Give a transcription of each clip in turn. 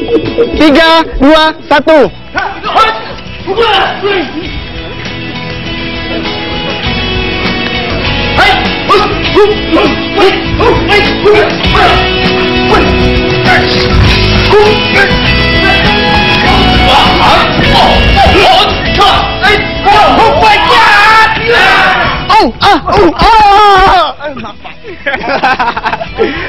3, 2, 1.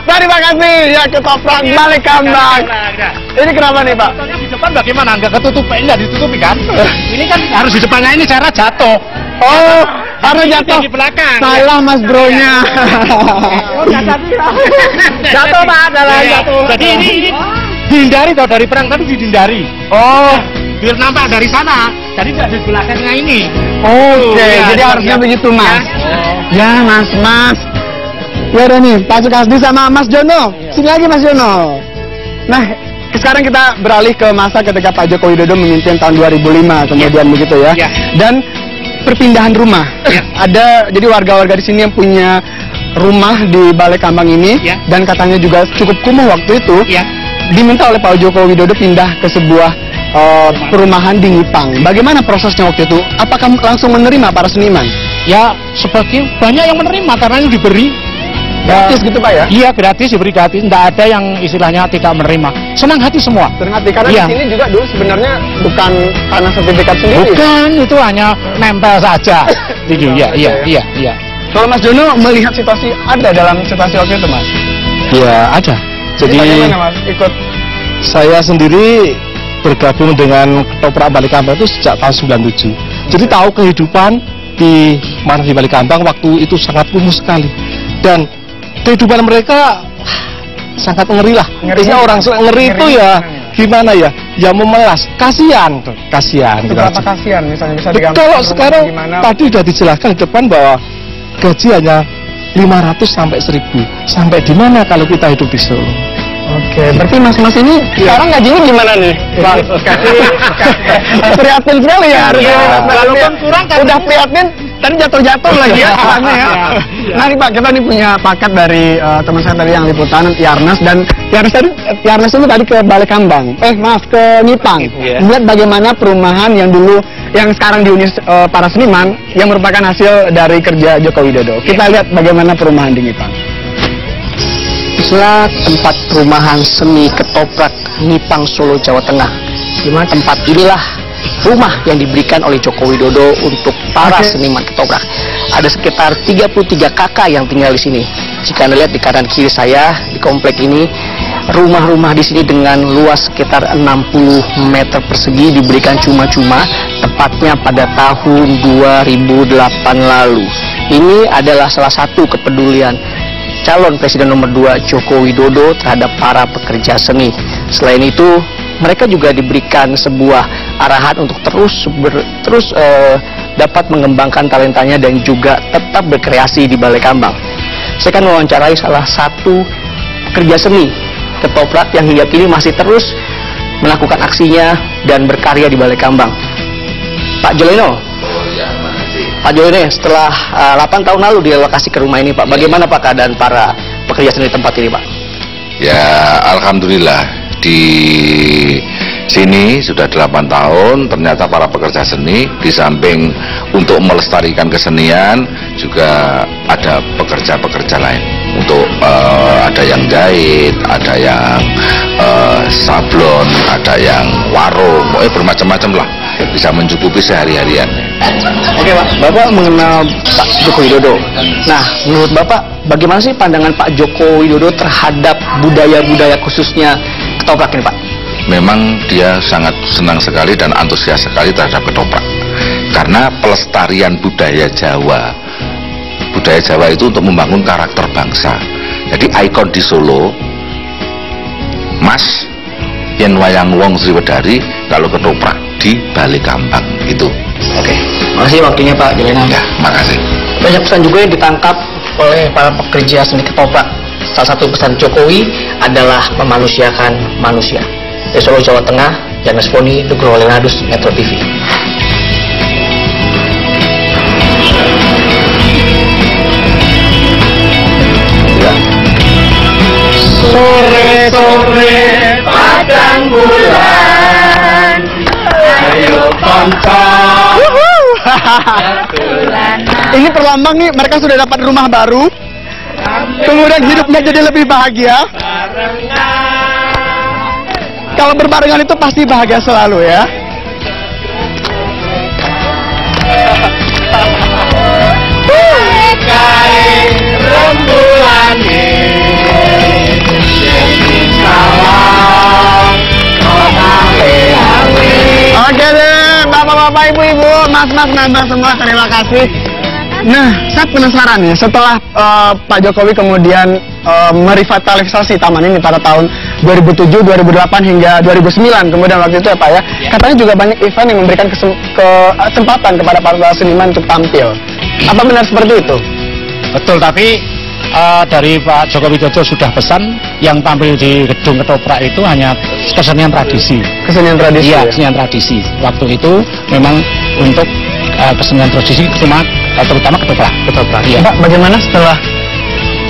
Terima kasih ya ketoprak balik kambang. Ini kenapa nih Pak? Di depan bagaimana? Nggak ketutupi, nggak ditutupi kan? Ini kan harus di depannya, ini cara jatuh. Oh, harus jatuh di belakang. Salah Mas Bronya. Jatuh Pak, salah jatuh. Jadi ini dihindari tau dari perang, tapi dihindari. Oh, biar nampak dari sana. Jadi tidak di belakangnya ini. Oke, jadi harusnya begitu Mas. Ya Mas. Ya udah nih, Pak Sukasdi sama Mas Jono. Sini lagi Mas Jono. Nah, sekarang kita beralih ke masa ketika Pak Joko Widodo memimpin tahun 2005 kemudian begitu ya. Dan perpindahan rumah. Ada jadi warga-warga di sini yang punya rumah di Balai Kambang ini dan katanya juga cukup kumuh waktu itu. Diminta oleh Pak Joko Widodo pindah ke sebuah perumahan di Nipang. Bagaimana prosesnya waktu itu? Apakah langsung menerima para seniman? Ya, sebagian banyak yang menerima karena itu diberi gratis gitu Pak ya? Iya, gratis, diberi gratis. Tidak ada yang istilahnya tidak menerima. Senang hati semua. Senang hati karena di sini juga dulu sebenarnya bukan tanah sertifikat sendiri. Bukan, itu hanya nempel saja. Iya. Kalau Mas Jono melihat situasi ada dalam situasi waktu itu Mas? Ya ada. Jadi bagaimana Mas ikut? Saya sendiri bergabung dengan ketoprak Balai Kambang itu sejak tahun 97. Jadi tahu kehidupan di mana di Balai Kambang waktu itu sangat kumuh sekali. Dan kehidupan mereka sangat ngeri lah. Ngerinya orang ngeri itu ya gimana ya? Ya memelas. Kasihan. Berapa kasihan misalnya bisa digambarkan? Kalau sekarang tadi sudah dijelaskan di depan bahwa gaji hanya 500 sampai 1000. Sampai di mana kalau kita hidup di Solo? Oke, berarti mas-mas ini sekarang gajinya gimana nih? Prihatin sekali ya harusnya. Walaupun kurang kan udah prihatin, tadi jatuh-jatuh lagi ya. Nah nih Pak, kita nih punya paket dari teman saya tadi yang liputan, Yarnas. Dan Yarnas itu tadi ke Balai Kambang. Maaf, ke Nipang. Lihat bagaimana perumahan yang dulu, yang sekarang dihuni para seniman, yang merupakan hasil dari kerja Joko Widodo. Kita lihat bagaimana perumahan di Nipang. Inilah tempat perumahan seni ketoprak Nipang, Solo, Jawa Tengah. Di mana tempat inilah rumah yang diberikan oleh Joko Widodo untuk para seniman ketoprak. Ada sekitar 33 kakak yang tinggal di sini. Jika Anda lihat di kanan kiri saya di komplek ini, rumah-rumah di sini dengan luas sekitar 60 meter persegi diberikan cuma-cuma, tepatnya pada tahun 2008 lalu. Ini adalah salah satu kepedulian calon presiden nomor 2 Joko Widodo terhadap para pekerja seni. Selain itu, mereka juga diberikan sebuah arahan untuk terus dapat mengembangkan talentanya dan juga tetap berkreasi di Balai Kambang. Saya akan mewawancarai salah satu pekerja seni ketoprak yang hingga kini masih terus melakukan aksinya dan berkarya di Balai Kambang. Pak Joleno. Pak Joleno, setelah 8 tahun lalu direlokasi ke rumah ini Pak, bagaimana Pak keadaan para pekerja seni tempat ini Pak? Ya, alhamdulillah di sini sudah 8 tahun, ternyata para pekerja seni di samping untuk melestarikan kesenian juga ada pekerja-pekerja lain. Untuk ada yang jahit, ada yang sablon, ada yang warung, bermacam-macam lah, bisa mencukupi sehari-harian. Oke Pak, Bapak mengenal Pak Joko Widodo. Nah, menurut Bapak, bagaimana sih pandangan Pak Joko Widodo terhadap budaya-budaya khususnya ketoprak ini Pak? Memang dia sangat senang sekali dan antusias sekali terhadap ketoprak. Karena pelestarian budaya Jawa. Budaya Jawa itu untuk membangun karakter bangsa. Jadi ikon di Solo, Mas yen wayang wong Sriwedari, kalau ketoprak di Balai Kambang itu. Oke, makasih waktunya Pak Joleno. Ya, makasih. Banyak pesan juga yang ditangkap oleh para pekerja seni ketoprak. Salah satu pesan Jokowi adalah memanusiakan manusia. Dari Solo, Jawa Tengah, Yarnas Poni, Nugroho Lenadus, Metro TV. Sore-sore padang rembulan, ayo koncong. Ini perlambang nih, mereka sudah dapat rumah baru. Kemudian hidupnya jadi lebih bahagia. Kalau berbarengan itu pasti bahagia selalu ya. Rembulan Oke deh, bapak-bapak, ibu-ibu, mas-mas, nambah semua, terima kasih. Nah, saya penasaran nih, setelah Pak Jokowi kemudian merevitalisasi taman ini pada tahun 2007, 2008 hingga 2009, kemudian waktu itu ya Pak ya, katanya juga banyak event yang memberikan kesempatan kepada para seniman untuk tampil. Apa benar seperti itu? Betul, tapi dari Pak Joko Widodo sudah pesan yang tampil di gedung ketoprak itu hanya kesenian tradisi. Kesenian tradisi? Iya, ya? kesenian tradisi. Waktu itu memang untuk kesenian tradisi cuma terutama ketoprak. Ketoprak. Iya. Pak, bagaimana setelah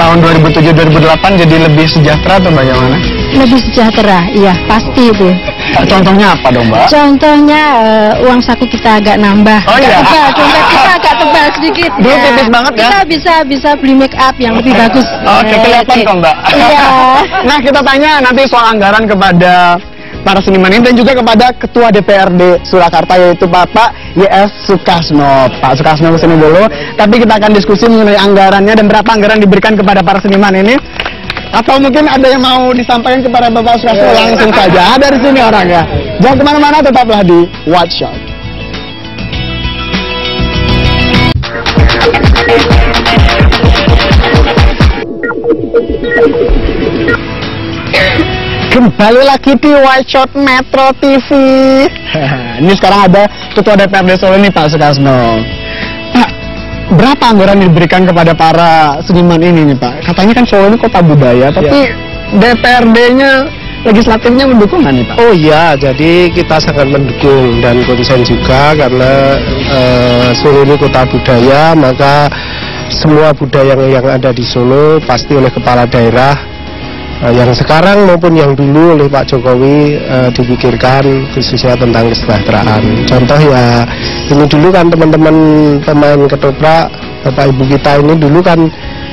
tahun 2007-2008 jadi lebih sejahtera atau bagaimana? Lebih sejahtera, iya pasti itu. Contohnya apa dong Mbak? Contohnya uang saku kita agak nambah. Oh iya? Dompet kita agak tebal sedikit. Dulu tipis banget ya? Kita bisa beli make up yang lebih bagus. Oke, kelihatan kok Mbak. Iya. Nah, kita tanya nanti soal anggaran kepada para seniman ini dan juga kepada Ketua DPRD Surakarta yaitu Bapak Y.S. Sukasno. Pak Sukasno kesini dulu, tapi kita akan diskusi mengenai anggarannya dan berapa anggaran diberikan kepada para seniman ini. Atau mungkin ada yang mau disampaikan kepada Bapak Sukasno langsung saja. Ada di sini orangnya. Jangan kemana-mana, tetaplah di Watch Shot. Kembali lagi di Watch Shot Metro TV. Ini sekarang ada Ketua DPRD Solo nih Pak Sukasno. Pak, berapa anggaran yang diberikan kepada para seniman ini nih Pak? Katanya kan Solo ini kota budaya, tapi DPRD-nya, legislatifnya mendukung nggak nih Pak? Oh iya, jadi kita sangat mendukung dan konsen juga karena Solo ini kota budaya, maka semua budaya yang ada di Solo pasti oleh kepala daerah yang sekarang maupun yang dulu oleh Pak Jokowi dipikirkan khususnya tentang kesejahteraan. Contoh ya, ini dulu kan teman-teman pemain ketoprak, Bapak Ibu kita ini dulu kan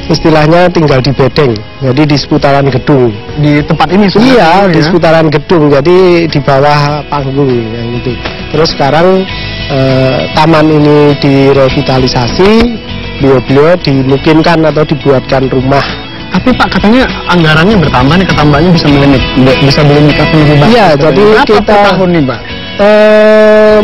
istilahnya tinggal di bedeng, jadi di seputaran gedung. Di tempat ini sudah Iya, dulu, di ya? seputaran gedung, jadi di bawah panggung yang itu. Terus sekarang taman ini direvitalisasi, beliau-beliau dimungkinkan atau dibuatkan rumah. Tapi Pak, katanya anggarannya bertambah nih, ketambahannya bisa beli mikrofon lebih banyak. Iya, jadi berapa kita per tahun nih Pak?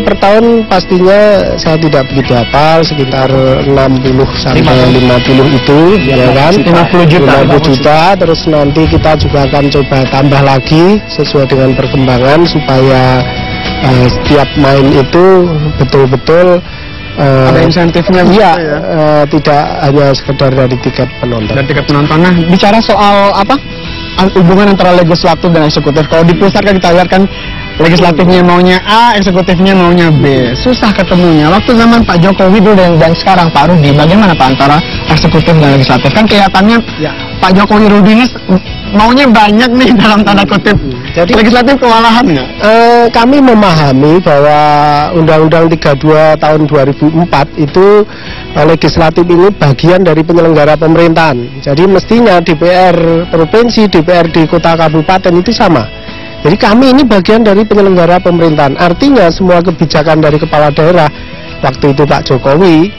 Per tahun pastinya saya tidak begitu hafal, sekitar 60 sampai 50 itu, ya kan? 50 juta, terus nanti kita juga akan coba tambah lagi sesuai dengan perkembangan supaya setiap main itu betul-betul ada insentifnya iya, ya? tidak hanya sekedar dari tiket penonton. Dan tiket penonton. Nah, bicara soal apa? Hubungan antara legislatif dan eksekutif. Kalau di pusat kan kita lihat kan legislatifnya maunya A, eksekutifnya maunya B. Susah ketemunya. Waktu zaman Pak Jokowi dulu dan sekarang Pak Rudi, bagaimana Pak antara eksekutif dan legislatif? Kan kelihatannya Pak Jokowi Rudi ini maunya banyak nih dalam tanda kutip. Jadi legislatif kewalahan nggak? Kami memahami bahwa Undang-Undang 32 tahun 2004 itu legislatif ini bagian dari penyelenggara pemerintahan. Jadi mestinya DPR provinsi, DPR di kota kabupaten itu sama. Jadi kami ini bagian dari penyelenggara pemerintahan. Artinya semua kebijakan dari kepala daerah waktu itu Pak Jokowi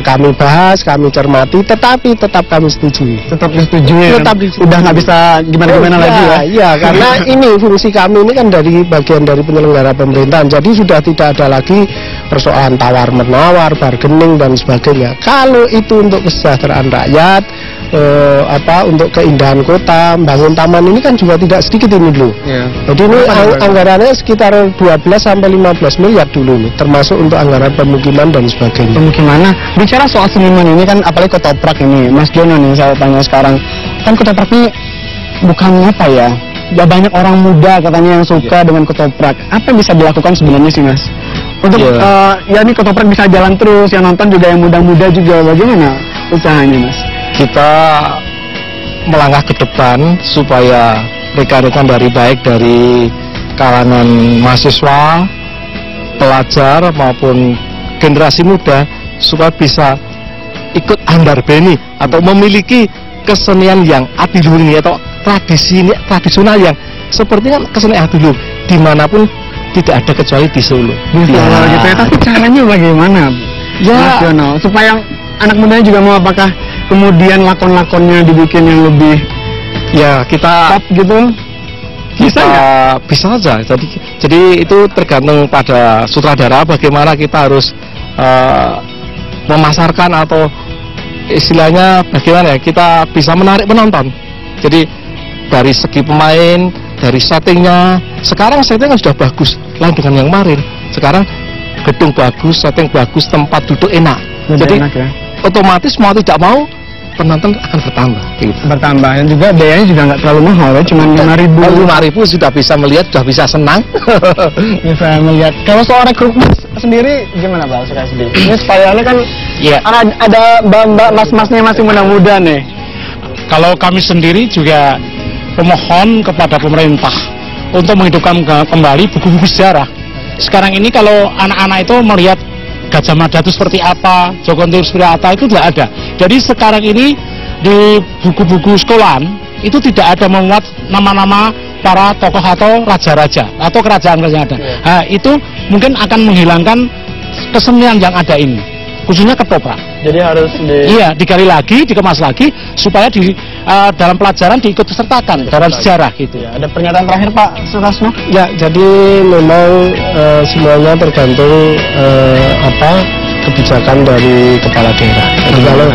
kami bahas, kami cermati, tetapi tetap kami setujui. Tetap disetujui. Tetap disetujui. Udah nggak bisa gimana-gimana lagi ya? Iya, karena ini fungsi kami ini kan dari bagian dari penyelenggara pemerintahan. Jadi sudah tidak ada lagi persoalan tawar-menawar, bargaining dan sebagainya. Kalau itu untuk kesejahteraan rakyat, untuk keindahan kota, bangun taman ini kan juga tidak sedikit ini dulu. Iya. Jadi ini anggarannya sekitar 12 sampai 15 miliar dulu nih, termasuk untuk anggaran pemukiman dan sebagainya. Pemukiman. Nah, bicara soal seniman ini kan apalagi ketoprak ini, Mas Jono nih saya tanya sekarang. Kan ketoprak ini bukan apa ya? Ya banyak orang muda katanya yang suka dengan ketoprak. Apa yang bisa dilakukan sebenarnya sih Mas? Untuk ya ini ketoprak bisa jalan terus, yang nonton juga yang muda-muda juga. Bagaimana usahanya Mas? Kita melangkah ke depan supaya rekan-rekan dari baik dari kalangan mahasiswa, pelajar maupun generasi muda supaya bisa ikut andarbeni atau memiliki kesenian yang adiluhur ini atau tradisional yang seperti kan kesenian adiluhur dimanapun tidak ada kecuali di Solo. Gitu ya. Tapi caranya bagaimana, Ya, Mas Jono? Supaya anak mudanya juga mau, apakah kemudian lakon-lakonnya dibikin yang lebih ya kita top gitu? Bisa nggak? bisa saja. Jadi itu tergantung pada sutradara bagaimana kita harus memasarkan atau istilahnya bagaimana ya kita bisa menarik penonton. Jadi dari segi pemain, dari settingnya, sekarang settingnya sudah bagus lain dengan yang kemarin. Sekarang gedung bagus, setting bagus, tempat duduk enak. Jadi enak ya? otomatis mau tidak mau penonton akan bertambah gitu. Bertambah, dan juga biayanya juga nggak terlalu mahal ya, cuma 5.000. 5.000 sudah bisa melihat, sudah bisa senang. Bisa melihat. Kalau soal rekrutmen sendiri gimana Pak Sukasdi? Ini supaya kan ada mbak mas-masnya masih muda-muda nih. Kalau kami sendiri juga pemohon kepada pemerintah untuk menghidupkan kembali buku-buku sejarah. Sekarang ini kalau anak-anak itu melihat Gajah Mada itu seperti apa, Joko Tingkir seperti apa, itu tidak ada. Jadi sekarang ini di buku-buku sekolahan itu tidak ada memuat nama-nama para tokoh atau raja-raja atau kerajaan-kerajaan ada. Nah, itu mungkin akan menghilangkan kesenian yang ada ini, khususnya ketoprak. Jadi harus digali lagi, dikemas lagi supaya di dalam pelajaran diikut sertakan dalam sejarah gitu. Ada pernyataan terakhir Pak Sukasno? Ya, jadi memang semuanya tergantung kebijakan dari kepala daerah. Jadi kalau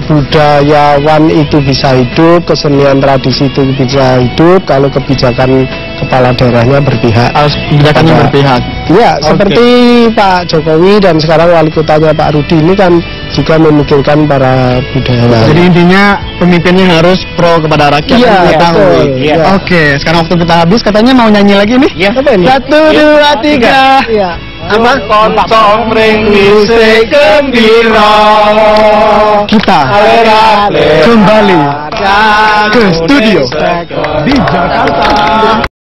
budayawan itu bisa hidup, kesenian tradisi itu bisa hidup, kalau kebijakan kepala daerahnya berpihak. Harus kebijakannya berpihak. Ya, seperti Pak Jokowi dan sekarang wali kotanya Pak Rudi ini kan juga memikirkan para budayawan. Jadi intinya pemimpinnya harus pro kepada rakyat. Iya, betul. Iya. Oke, sekarang waktu kita habis, katanya mau nyanyi lagi nih. Iya. 1, 2, 3. Iya. Apa? Kontong ring musik gembira. Kita kembali ke studio di Jakarta.